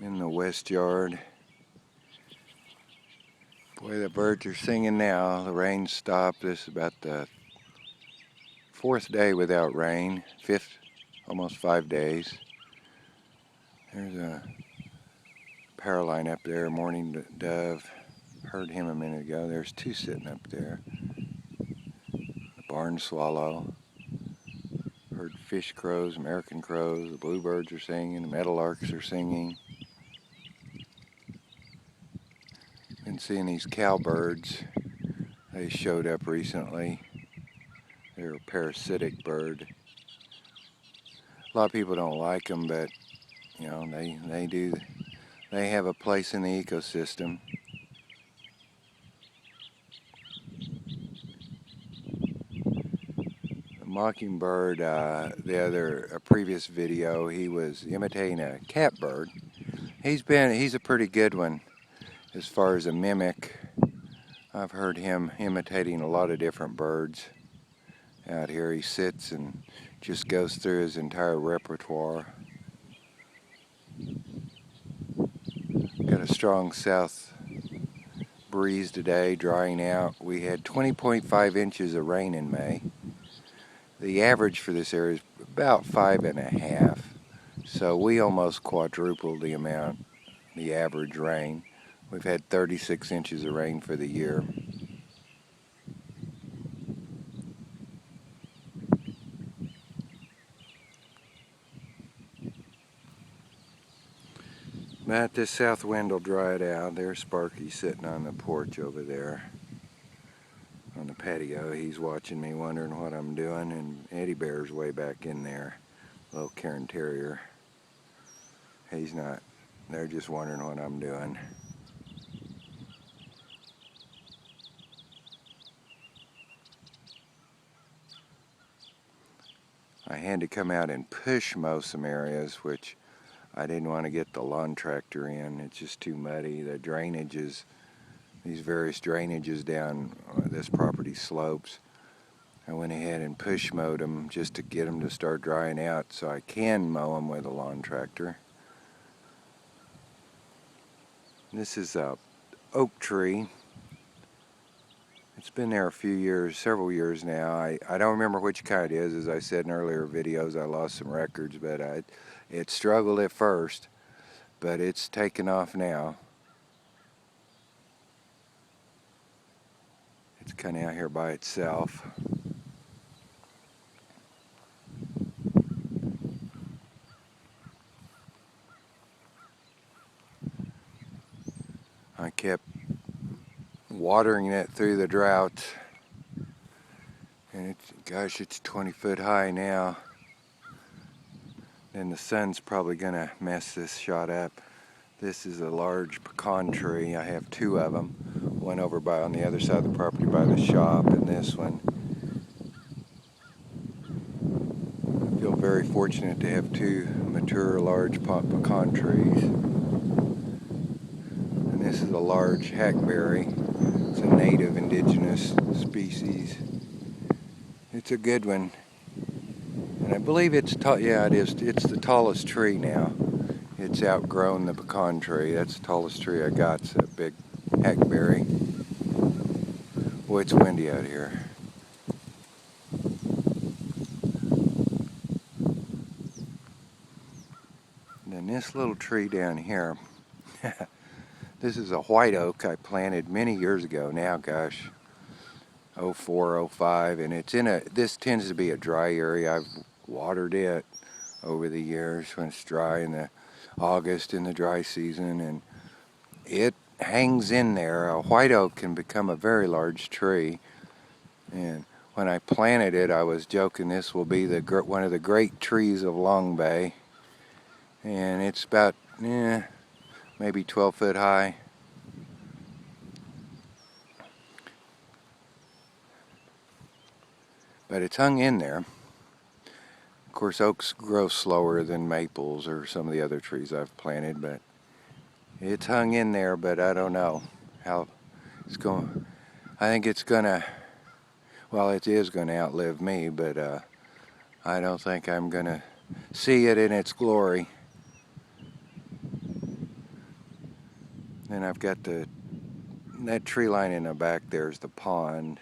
in the west yard. Boy, the birds are singing now. The rain stopped. This is about the 4th day without rain. 5th, almost 5 days. There's a Paroline up there, mourning dove. Heard him a minute ago. There's 2 sitting up there. The barn swallow. Heard fish crows, American crows. The bluebirds are singing. The meadowlarks are singing. Been seeing these cowbirds. They showed up recently. They're a parasitic bird. A lot of people don't like them, but you know, they do. They have a place in the ecosystem. The Mockingbird, a previous video, he was imitating a catbird. He's a pretty good one as far as a mimic. I've heard him imitating a lot of different birds out here. He sits and just goes through his entire repertoire. Got a strong south breeze today, drying out. We had 20.5 inches of rain in May. The average for this area is about 5.5. So we almost quadrupled the amount, the average rain. We've had 36 inches of rain for the year. But this south wind will dry it out. There's Sparky sitting on the porch over there on the patio. He's watching me, wondering what I'm doing, and Eddie Bear's way back in there, little Cairn Terrier. He's not. They're just wondering what I'm doing. I had to come out and push mow some areas, which I didn't want to get the lawn tractor in. It's just too muddy. The drainages, these various drainages down this property slopes, I went ahead and push mowed them just to get them to start drying out so I can mow them with a lawn tractor. This is a oak tree. It's been there a few years, several years now. I don't remember which kind it is. As I said in earlier videos, I lost some records, but it struggled at first, but it's taken off now. It's kind of out here by itself. I kept watering it through the drought, and it's 20 foot high now. And the sun's probably gonna mess this shot up. This is a large pecan tree. I have 2 of them. One over on the other side of the property by the shop, and this one. I feel very fortunate to have 2 mature large pecan trees. And this is a large hackberry. It's a native indigenous species. It's a good one. And I believe it's tall. Yeah, it is. It's the tallest tree now. It's outgrown the pecan tree. That's the tallest tree I got. It's a big hackberry. Boy, it's windy out here. And then this little tree down here. This is a white oak I planted many years ago now, gosh, 04, 05, and it's in this tends to be a dry area. I've watered it over the years when it's dry in the August in the dry season, and it hangs in there. A white oak can become a very large tree, and when I planted it, I was joking this will be one of the great trees of Long Bay, and it's about maybe 12 foot high. But it's hung in there. Of course, oaks grow slower than maples or some of the other trees I've planted, but it's hung in there, but I don't know how it's going. I think it's gonna, well, it is gonna outlive me, but I don't think I'm gonna see it in its glory. Then I've got that tree line in the back there's the pond.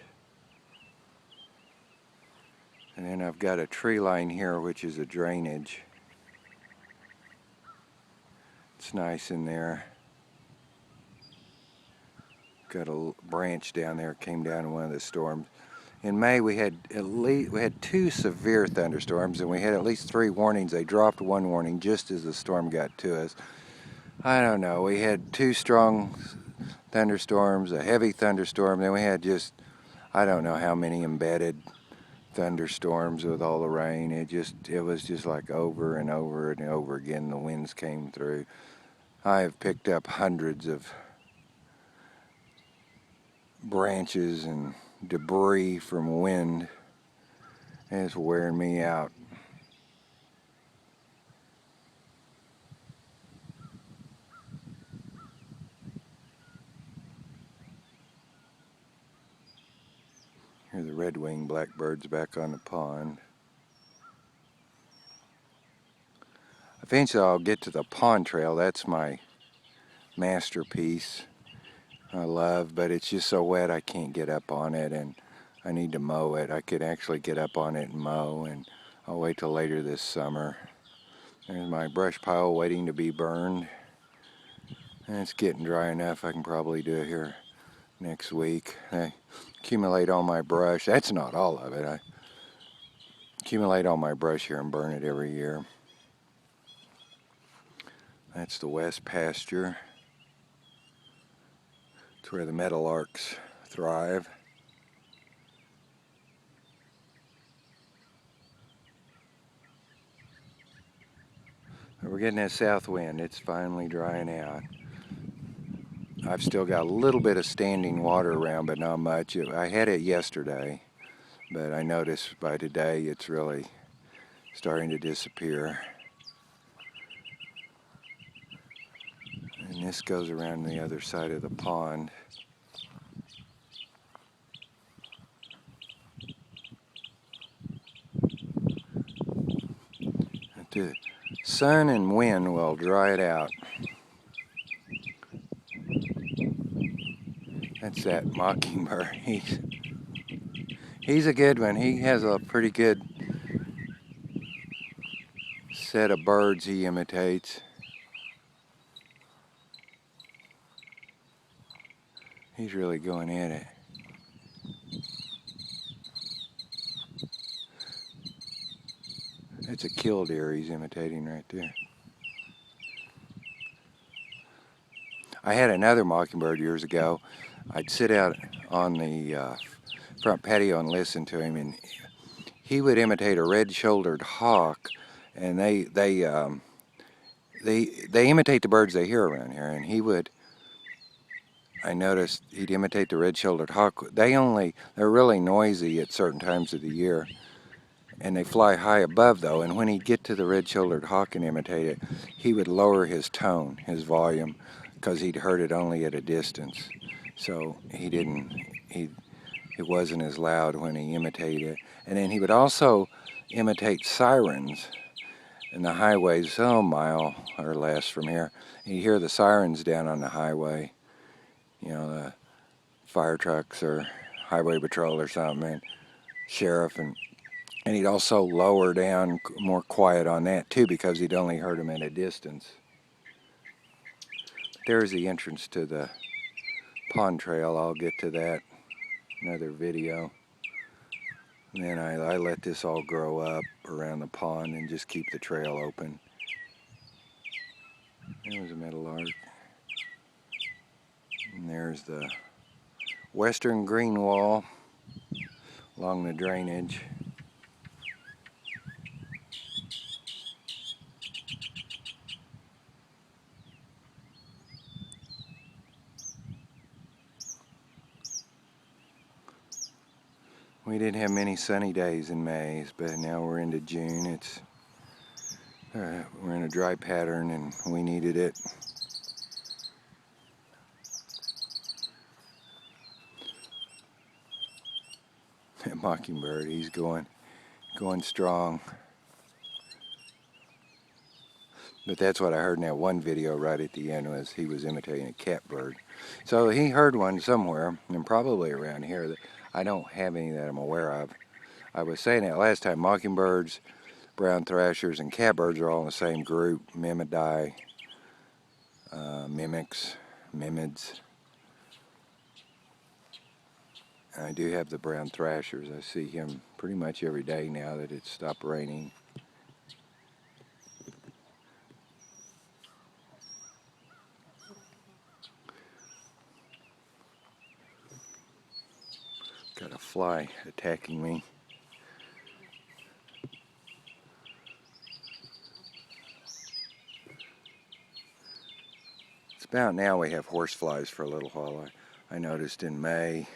And then I've got a tree line here which is a drainage. It's nice in there. Got a branch down there, came down in one of the storms. In May we had two severe thunderstorms, and we had at least 3 warnings. They dropped one warning just as the storm got to us. I don't know, we had 2 strong thunderstorms, a heavy thunderstorm, then we had just, I don't know how many embedded thunderstorms with all the rain. It was just like over and over and over again the winds came through. I have picked up hundreds of branches and debris from wind, and it's wearing me out. Here the red-winged blackbird's back on the pond. Eventually I'll get to the pond trail. That's my masterpiece. I love, but it's just so wet I can't get up on it, and I need to mow it. I could actually get up on it and mow, and I'll wait till later this summer. There's my brush pile waiting to be burned, and it's getting dry enough I can probably do it here next week. I accumulate all my brush. That's not all of it. I accumulate all my brush here and burn it every year. That's the west pasture. It's where the meadowlarks thrive. We're getting that south wind. It's finally drying out. I've still got a little bit of standing water around, but not much. I had it yesterday, but I noticed by today it's really starting to disappear. And this goes around the other side of the pond. The sun and wind will dry it out. That's that Mockingbird. He's a good one. He has a pretty good set of birds he imitates. He's really going at it. That's a killdeer he's imitating right there. I had another mockingbird years ago. I'd sit out on the front patio and listen to him, and he would imitate a red-shouldered hawk, and they imitate the birds they hear around here, and he would, I noticed he'd imitate the red-shouldered hawk. They're really noisy at certain times of the year, and they fly high above though, and when he'd get to the red-shouldered hawk and imitate it, he would lower his tone, his volume, because he'd heard it only at a distance. So it wasn't as loud when he imitated it. And then he would also imitate sirens in the highways, a mile or less from here. And you hear the sirens down on the highway, you know, the fire trucks or highway patrol or something, and sheriff, and he'd also lower down, more quiet on that too, because he'd only heard them at a distance. There's the entrance to the pond trail. I'll get to that another video. And then I let this all grow up around the pond and just keep the trail open. There was a meadowlark. And there's the western green wall along the drainage. We didn't have many sunny days in May, but now we're into June. We're in a dry pattern, and we needed it. That mockingbird, he's going strong. But that's what I heard in that one video right at the end, was he was imitating a catbird. So he heard one somewhere, and probably around here. That I don't have any that I'm aware of. I was saying that last time, mockingbirds, brown thrashers, and catbirds are all in the same group. Mimidae, mimics, mimids. I do have the brown thrashers. I see him pretty much every day now that it's stopped raining. Got a fly attacking me. It's about now we have horseflies for a little while. I noticed in May,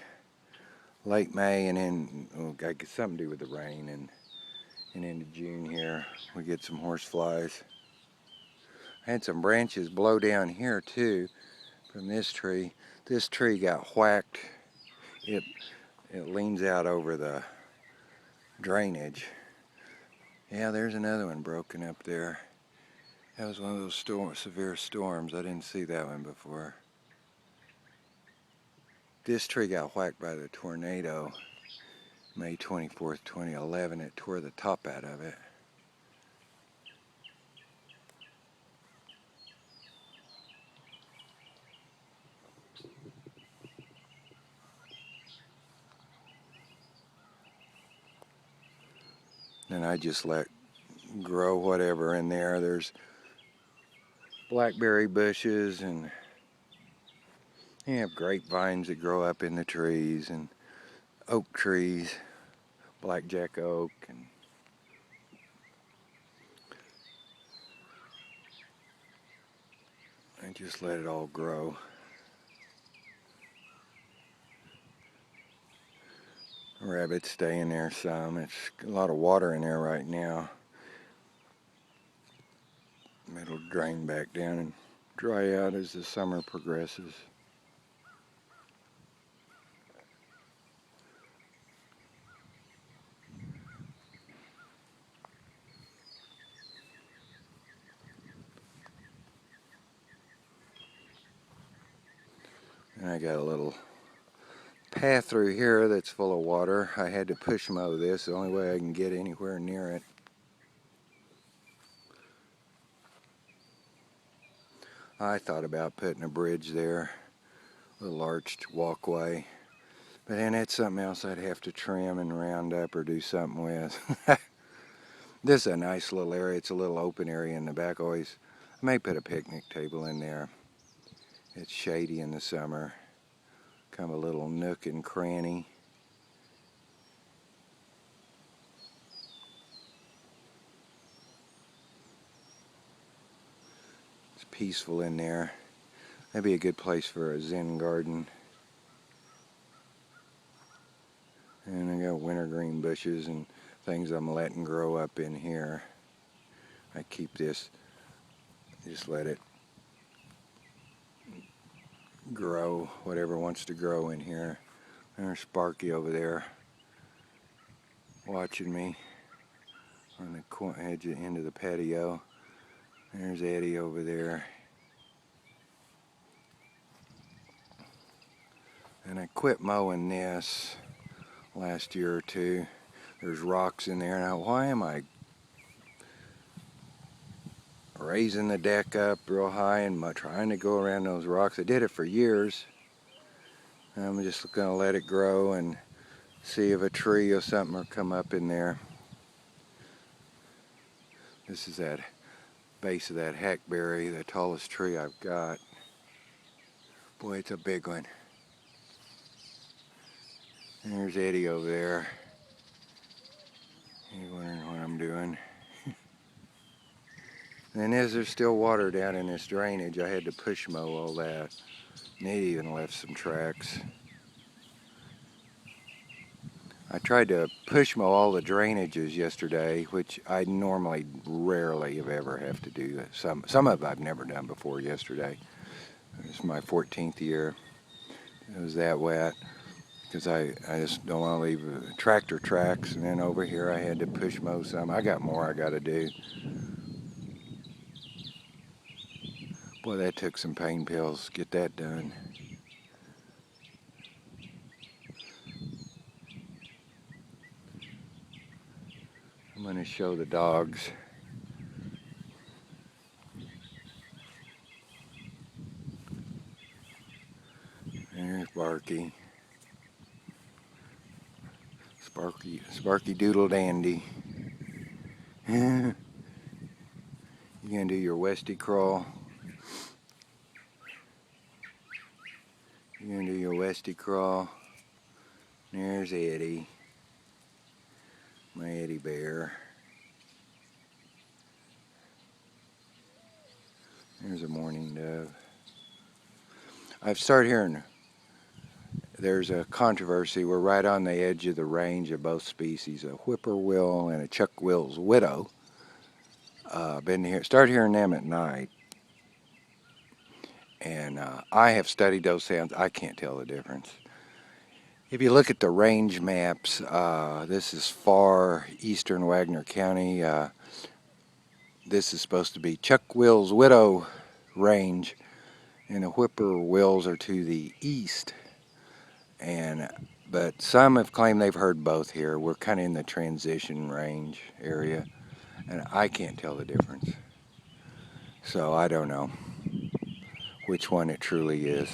late May, and then I get something to do with the rain, and into June here we get some horseflies. I had some branches blow down here too from this tree. This tree got whacked. It leans out over the drainage. Yeah, there's another one broken up there. That was one of those severe storms. I didn't see that one before. This tree got whacked by the tornado May 24th, 2011. It tore the top out of it. And I just let grow whatever in there. There's blackberry bushes, and you have grapevines that grow up in the trees, and oak trees, blackjack oak, and I just let it all grow. Rabbits stay in there some. It's a lot of water in there right now. It'll drain back down and dry out as the summer progresses. And I got a little path through here that's full of water. I had to push mow this, the only way I can get anywhere near it. I thought about putting a bridge there, a little arched walkway, but then that's something else I'd have to trim and round up or do something with. This is a nice little area. It's a little open area in the back. I may put a picnic table in there. It's shady in the summer. Kind of a little nook and cranny. It's peaceful in there. That'd be a good place for a Zen garden. And I got wintergreen bushes and things I'm letting grow up in here. I keep this, just let it grow, whatever wants to grow in here. There's Sparky over there watching me on the edge of the end of the patio. There's Eddie over there. And I quit mowing this last year or two. There's rocks in there. Now, why am I raising the deck up real high and trying to go around those rocks? I did it for years. I'm just going to let it grow and see if a tree or something will come up in there. This is that base of that hackberry, the tallest tree I've got. Boy, it's a big one. And there's Eddie over there. He's wondering what I'm doing. And there's still water down in this drainage. I had to push mow all that. And it even left some tracks. I tried to push mow all the drainages yesterday, which I normally rarely if ever have to do. Some of it I've never done before yesterday. It's my 14th year. It was that wet. Because I just don't want to leave tractor tracks. And then over here I had to push mow some. I got more I got to do. Boy, that took some pain pills to get that done. I'm going to show the dogs. There's Sparky. Sparky Doodle Dandy. You gonna do your Westy crawl? You gonna do your Westy crawl? There's Eddie. My Eddie bear. There's a mourning dove. I've started hearing there's a controversy. We're right on the edge of the range of both species, a whippoorwill and a chuck-will's widow. Started hearing them at night, and I have studied those sounds. I can't tell the difference. If you look at the range maps, this is far eastern Wagoner County. This is supposed to be chuck-will's widow range, and the whippoorwills are to the east. But some have claimed they've heard both here. We're kind of in the transition range area, and I can't tell the difference. So I don't know which one it truly is.